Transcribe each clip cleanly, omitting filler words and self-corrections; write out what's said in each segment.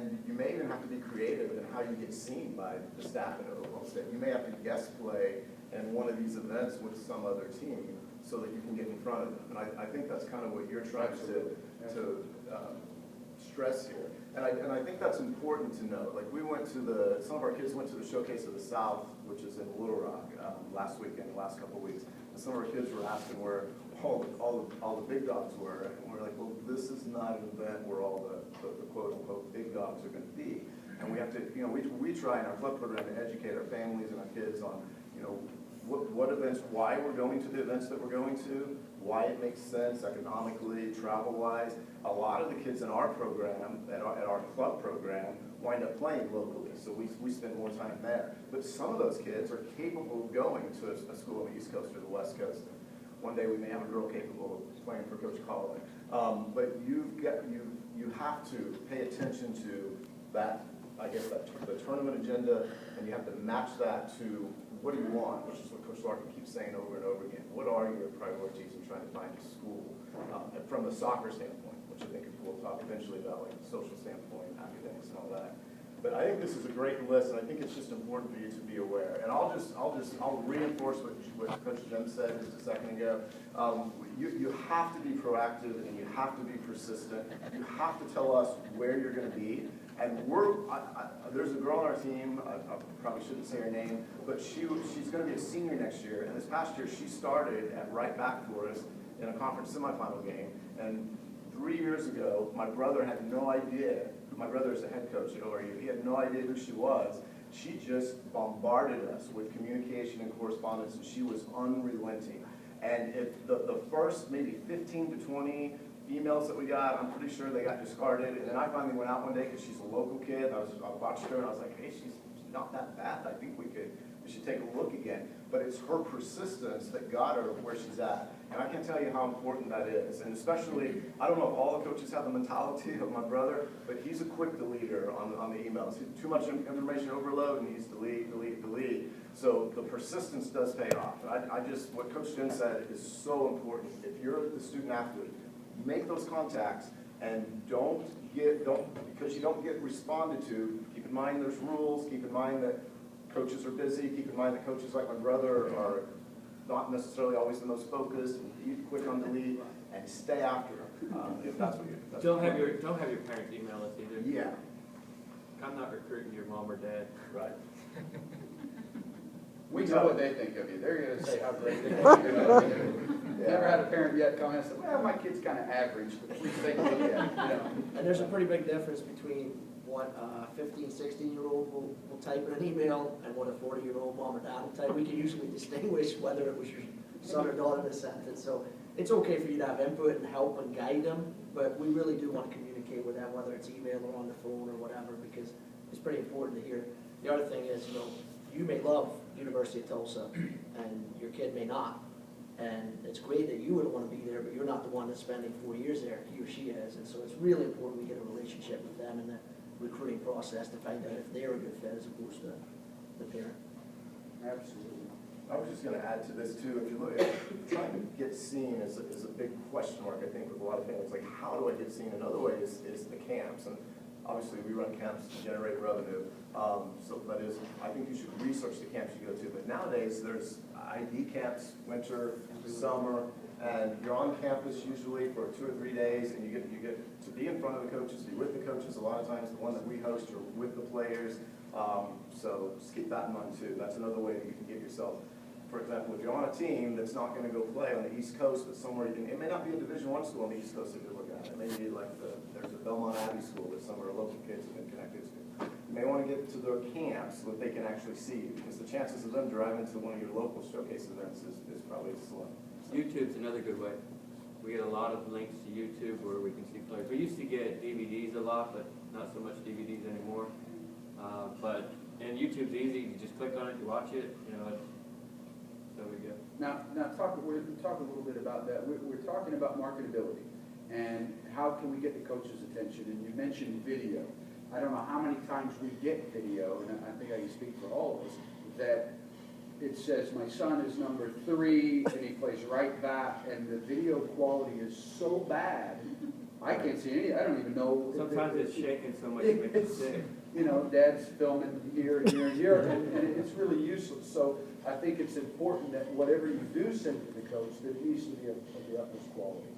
And you may even have to be creative in how you get seen by the staff at Oklahoma State. You may have to guest play in one of these events with some other team so that you can get in front of them. And I think that's kind of what you're trying to stress here. And I think that's important to know. Like some of our kids went to the Showcase of the South, which is in Little Rock, last weekend, the last couple of weeks. And some of our kids were asking where all the big dogs were. And we're like, well, this is not an event where all the quote unquote big dogs are going to be. And we have to, we try in our club program to educate our families and our kids on, what events, why we're going to the events that we're going to, why it makes sense economically, travel-wise. A lot of the kids in our program, at our club program, wind up playing locally, so we spend more time there. But some of those kids are capable of going to a school on the East Coast or the West Coast. One day we may have a girl capable of playing for Coach Collin. But you have to pay attention to that, I guess, the tournament agenda, and you have to match that to what do you want, which is what Coach Larkin keeps saying over and over again. What are your priorities in trying to find a school from the soccer standpoint, which I think we'll talk eventually about, like the social standpoint, academics, and all that. But I think this is a great list, and I think it's just important for you to be aware. And I'll reinforce what Coach Jim said just a second ago. You have to be proactive, and you have to be persistent. You have to tell us where you're going to be. And there's a girl on our team, I probably shouldn't say her name, but she's going to be a senior next year. And this past year, she started at right back for us in a conference semifinal game. And 3 years ago, my brother had no idea. My brother is the head coach at ORU. He had no idea who she was. She just bombarded us with communication and correspondence, and she was unrelenting. And the first maybe 15 to 20 emails that we got, I'm pretty sure they got discarded. And then I finally went out one day because she's a local kid. I watched her and I was like, hey, she's not that bad. I think we should take a look again. But it's her persistence that got her where she's at. And I can't tell you how important that is. And especially, I don't know if all the coaches have the mentality of my brother, but he's a quick deleter on the emails. Too much information overload, and he's delete. So the persistence does pay off. What Coach Jim said is so important. If you're the student athlete, make those contacts, and because you don't get responded to, keep in mind there's rules, keep in mind that coaches are busy, keep in mind that coaches like my brother are not necessarily always the most focused, and you click on delete, and stay after them, if that's what you're Don't have your parents email us either. Yeah. I'm not recruiting your mom or dad. Right. We know what they think of you. They're going to say how great they think of you. Never had a parent yet come in and say, well, my kid's kind of average, but please take a look at it. And there's a pretty big difference between what a 15, 16-year-old will type in an email and what a 40-year-old mom or dad will type. We can usually distinguish whether it was your son or daughter that sent it. So it's okay for you to have input and help and guide them, but we really do want to communicate with them, whether it's email or on the phone or whatever, because it's pretty important to hear. The other thing is, you may love University of Tulsa, and your kid may not. And it's great that you would want to be there, but you're not the one that's spending 4 years there. He or she is. And so it's really important we get a relationship with them in the recruiting process to find out if they're a good fit as opposed to the parent. Absolutely. I was just going to add to this too. If you look at trying to get seen is a big question mark, I think, with a lot of families. Like, how do I get seen? Another way is the camps. And obviously, we run camps to generate revenue. So that is, I think you should research the camps you go to. But nowadays, there's ID camps, winter, summer, and you're on campus usually for 2 or 3 days, and you get to be in front of the coaches, be with the coaches. A lot of times, the one that we host, you're with the players. So just keep that in mind too. That's another way that you can get yourself. For example, if you're on a team that's not going to go play on the East Coast, but somewhere it may not be a Division I school on the East Coast that you're looking at. It may be like there's a Belmont Abbey school that some of our local kids have been connected to. You may want to get to their camps so that they can actually see you, because the chances of them driving to one of your local showcase events is probably slim. YouTube's another good way. We get a lot of links to YouTube where we can see players. We used to get DVDs a lot, but not so much DVDs anymore. And YouTube's easy. You just click on it, you watch it. So we go. Now we're going to talk a little bit about that. We're talking about marketability and how can we get the coach's attention. And you mentioned video. I don't know how many times we get video, and I think I can speak for all of us, that it says my son is number 3 and he plays right back, and the video quality is so bad I can't see any, I don't even know. Sometimes it's shaking so much it makes you sick. You know, dad's filming here and here and here, and it's really useless. So I think it's important that whatever you do send to the coach, that it needs to be of the utmost quality.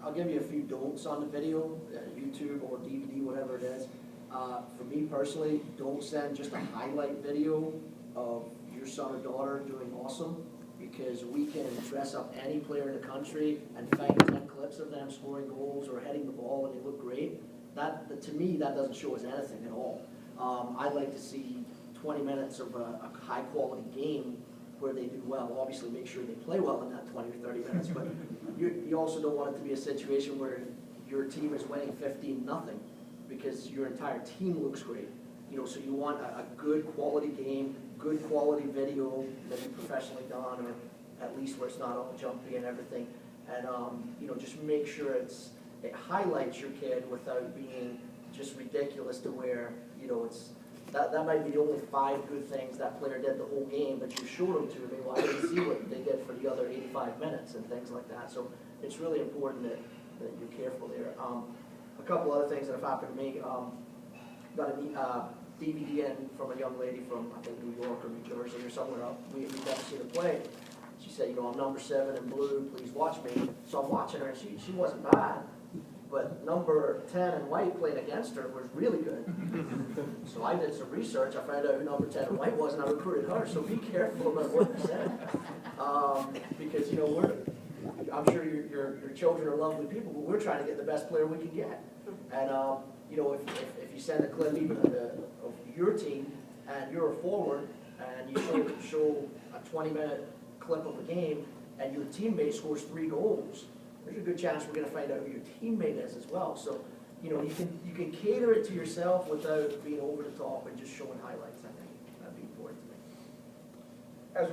I'll give you a few don'ts on the video, YouTube or DVD, whatever it is. For me personally, don't send just a highlight video of your son or daughter doing awesome, because we can dress up any player in the country and find 10 clips of them scoring goals or heading the ball and they look great. That, to me, that doesn't show us anything at all. I'd like to see 20 minutes of a high-quality game where they do well. Obviously, make sure they play well in that 20 or 30 minutes, but you also don't want it to be a situation where your team is winning 15-0 because your entire team looks great. You know, so you want a good quality game, good quality video, maybe professionally done, or at least where it's not all jumpy and everything. And you know, just make sure it highlights your kid without being just ridiculous to where, you know, that might be the only 5 good things that player did the whole game, but you showed them to me. Well, I didn't see what they did for the other 85 minutes and things like that. So it's really important that you're careful there. A couple other things that have happened to me. Got a DVD in from a young lady from, I think, New York or New Jersey or somewhere else. We've never seen her play. She said, you know, I'm number 7 in blue, please watch me. So I'm watching her, and she wasn't bad. But number 10 in white playing against her was really good. So I did some research. I found out who number 10 in white was, and I recruited her. So be careful about what you say. Because, you know, I'm sure your children are lovely people, but we're trying to get the best player we can get. And, you know, if you send a clip even of your team, and you're a forward, and you show a 20-minute clip of a game, and your teammate scores 3 goals, there's a good chance we're going to find out who your teammate is as well. So, you know, you can cater it to yourself without being over the top and just showing highlights. I think that'd be important to me. As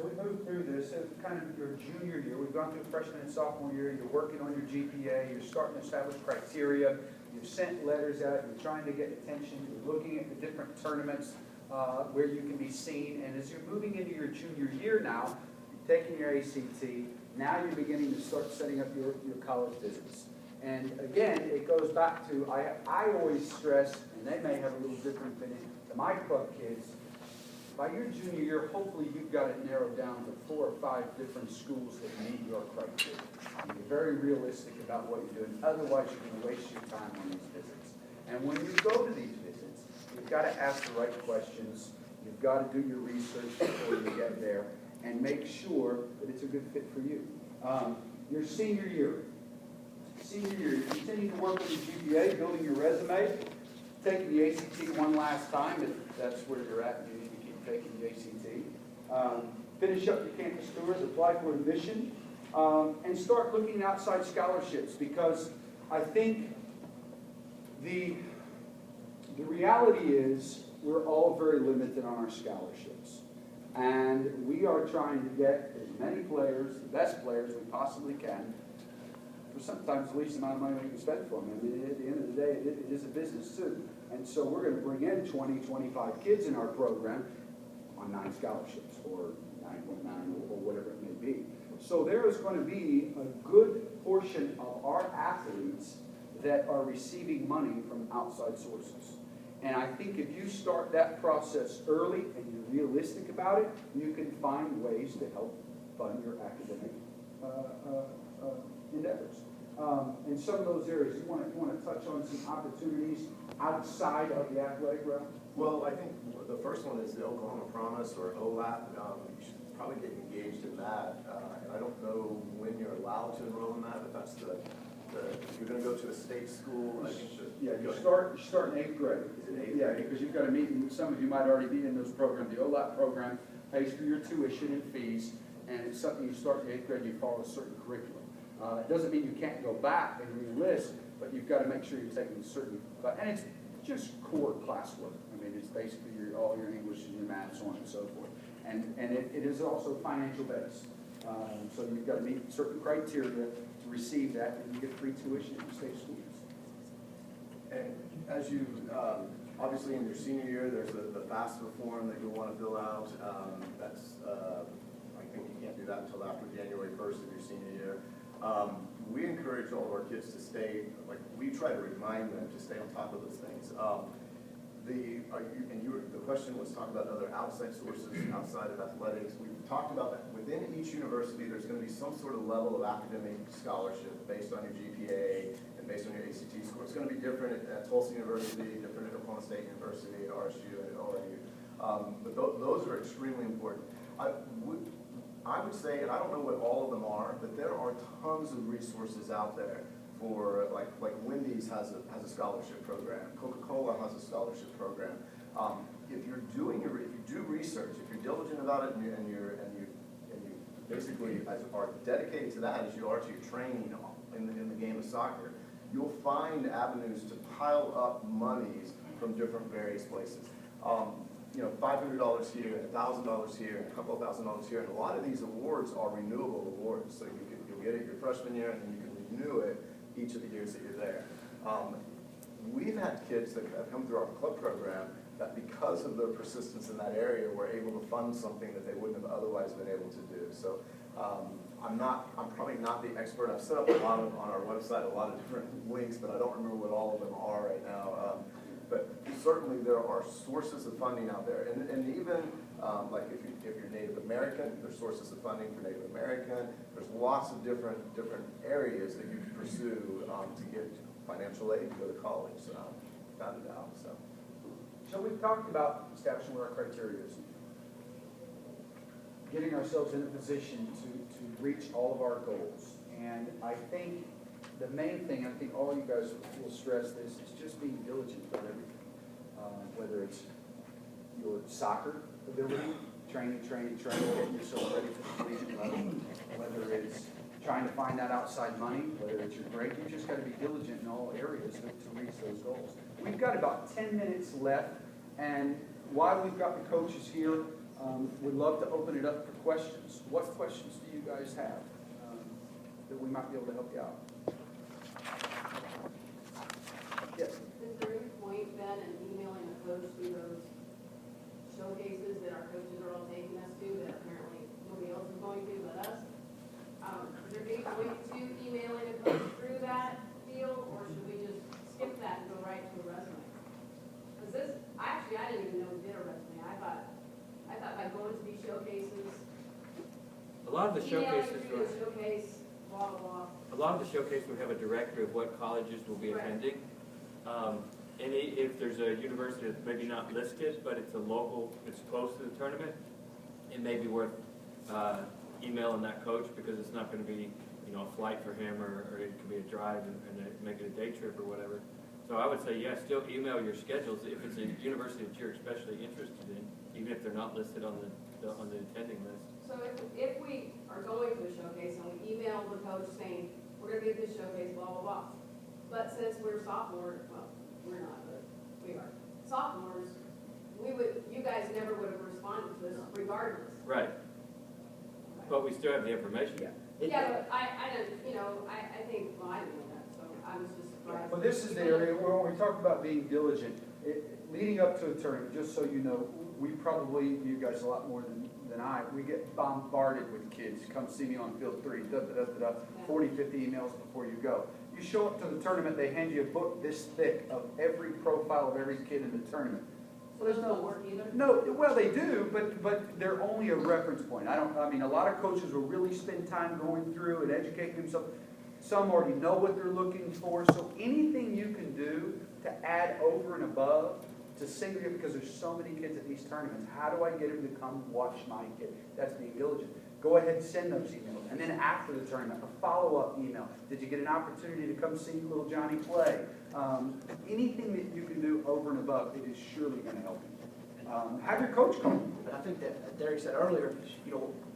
we move through this, it's kind of your junior year. We've gone through freshman and sophomore year. You're working on your GPA. You're starting to establish criteria. You've sent letters out. You're trying to get attention. You're looking at the different tournaments where you can be seen. And as you're moving into your junior year now, you're taking your ACT. Now you're beginning to start setting up your college visits. And again, it goes back to, I always stress, and they may have a little different opinion, to my club kids, by your junior year, hopefully you've got it narrowed down to 4 or 5 different schools that meet your criteria. And you're very realistic about what you're doing. Otherwise, you're going to waste your time on these visits. And when you go to these visits, you've got to ask the right questions. You've got to do your research before you get there and make sure that it's a good fit for you. Your senior year. You continue to work with your GPA, building your resume, taking the ACT one last time, if that's where you're at, you need to keep taking the ACT. Finish up your campus tours, apply for admission, and start looking outside scholarships, because I think the reality is we're all very limited on our scholarships. And we are trying to get as many players, the best players we possibly can, for sometimes the least amount of money we can spend for them. I mean, at the end of the day, it is a business too. And so we're going to bring in 20, 25 kids in our program on 9 scholarships, or 9.9, or whatever it may be. So there is going to be a good portion of our athletes that are receiving money from outside sources. And I think if you start that process early and you're realistic about it, you can find ways to help fund your academic endeavors. In some of those areas, you want to touch on some opportunities outside of the athletic realm? Well, I think the first one is the Oklahoma Promise, or OLAP. You should probably get engaged in that. And I don't know when you're allowed to enroll in that, but that's if you're going to go to a state school, I think Yeah, you start in 8th grade. Is it 8th Yeah, grade? because you've got to meet, and some of you might already be in those programs. The OLAP program pays for your tuition and fees, and it's something you start in 8th grade, you follow a certain curriculum. It doesn't mean you can't go back and re-enlist, but you've got to make sure you're taking certain, and it's just core classwork. I mean, it's basically all your English and your math, so on and so forth. And it is also financial based. So you've got to meet certain criteria to receive that, and you get free tuition at your state schools. And as you, obviously in your senior year, there's the FAFSA form that you'll want to fill out. I think you can't do that until after January 1st of your senior year. We encourage all of our kids to stay, like, we try to remind them to stay on top of those things. The question was talking about other outside sources outside of athletics. We've talked about that. Within each university, there's going to be some sort of level of academic scholarship based on your GPA and based on your ACT score. It's going to be different at Tulsa University, different at Oklahoma State University, at RSU, and at ORU. But those are extremely important. I would say, and I don't know what all of them are, but there are tons of resources out there for, like Wendy's has a scholarship program, Coca-Cola has a scholarship program. If you do research, if you're diligent about it, and you basically are dedicated to that as you are to your training in the game of soccer, you'll find avenues to pile up monies from different various places. $500 here, $1,000 here, and a couple of $1,000 here, and a lot of these awards are renewable awards. So you'll get it your freshman year, and then you can renew it each of the years that you're there. We've had kids that have come through our club program that, because of their persistence in that area, were able to fund something that they wouldn't have otherwise been able to do. So I'm probably not the expert. I've set up on our website a lot of different links, but I don't remember what all of them are right now. But certainly there are sources of funding out there, and even like if you're Native American, there's sources of funding for Native American. There's lots of different areas that you can pursue to get financial aid to go to college, without a doubt. So we've talked about establishing what our criteria is, getting ourselves in a position to reach all of our goals, and I think the main thing, I think all you guys will stress this, is just being diligent about everything. Whether it's your soccer ability, training, getting yourself ready for the collegiate level, whether it's trying to find that outside money, whether it's your break, you just got to be diligent in all areas to reach those goals. We've got about 10 minutes left, and while we've got the coaches here, we'd love to open it up for questions. What questions do you guys have that we might be able to help you out? Yes. Is there any point then in emailing a coach through those showcases that our coaches are all taking us to that apparently nobody else is going to but us? Is there any point to emailing a coach through that deal, or should we just skip that and go right to a resume? Because I didn't even know we did a resume. I thought by going to these showcases, A lot of the showcases, emailing through the showcase, blah, blah, blah. a lot of the showcase will have a directory of what colleges will be Right. attending. And if there's a university that's maybe not listed, but it's a local, it's close to the tournament, it may be worth emailing that coach, because it's not going to be, a flight for him, or it could be a drive and make it a day trip or whatever. So I would say, yeah, still email your schedules if it's a university that you're especially interested in, even if they're not listed on the attending list. So if we are going to a showcase and we email the coach saying, we're going to be at this showcase, blah, blah, blah. But since we're sophomores, well, we're not, but we are sophomores, you guys never would have responded to us regardless. Right. But we still have the information. Yeah, but I didn't, I think, well, I didn't know that, so I was just surprised. Well, this is the area where we talk about being diligent. Leading up to a tournament, just so you know, we probably, you guys a lot more than I, we get bombarded with kids. Come see me on field 3, 40, 50 emails before you go. You show up to the tournament, they hand you a book this thick of every profile of every kid in the tournament. So there's no work either? No, well, they do, but they're only a reference point. I mean, a lot of coaches will really spend time going through and educating themselves. Some already know what they're looking for, so anything you can do to add over and above to single you, because there's so many kids at these tournaments, how do I get them to come watch my kid? That's being diligent. Go ahead and send those emails. And then after the tournament, a follow-up email. Did you get an opportunity to come see little Johnny play? Anything that you can do over and above, it is surely going to help you. Have your coach come. But I think that Derek said earlier,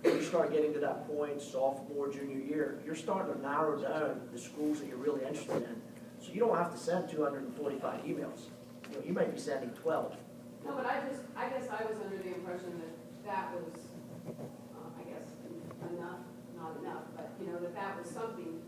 when you start getting to that point, sophomore, junior year, you're starting to narrow down the schools that you're really interested in. So you don't have to send 245 emails. You may be sending 12. No, but I guess I was under the impression that was, enough, not enough, but, that was something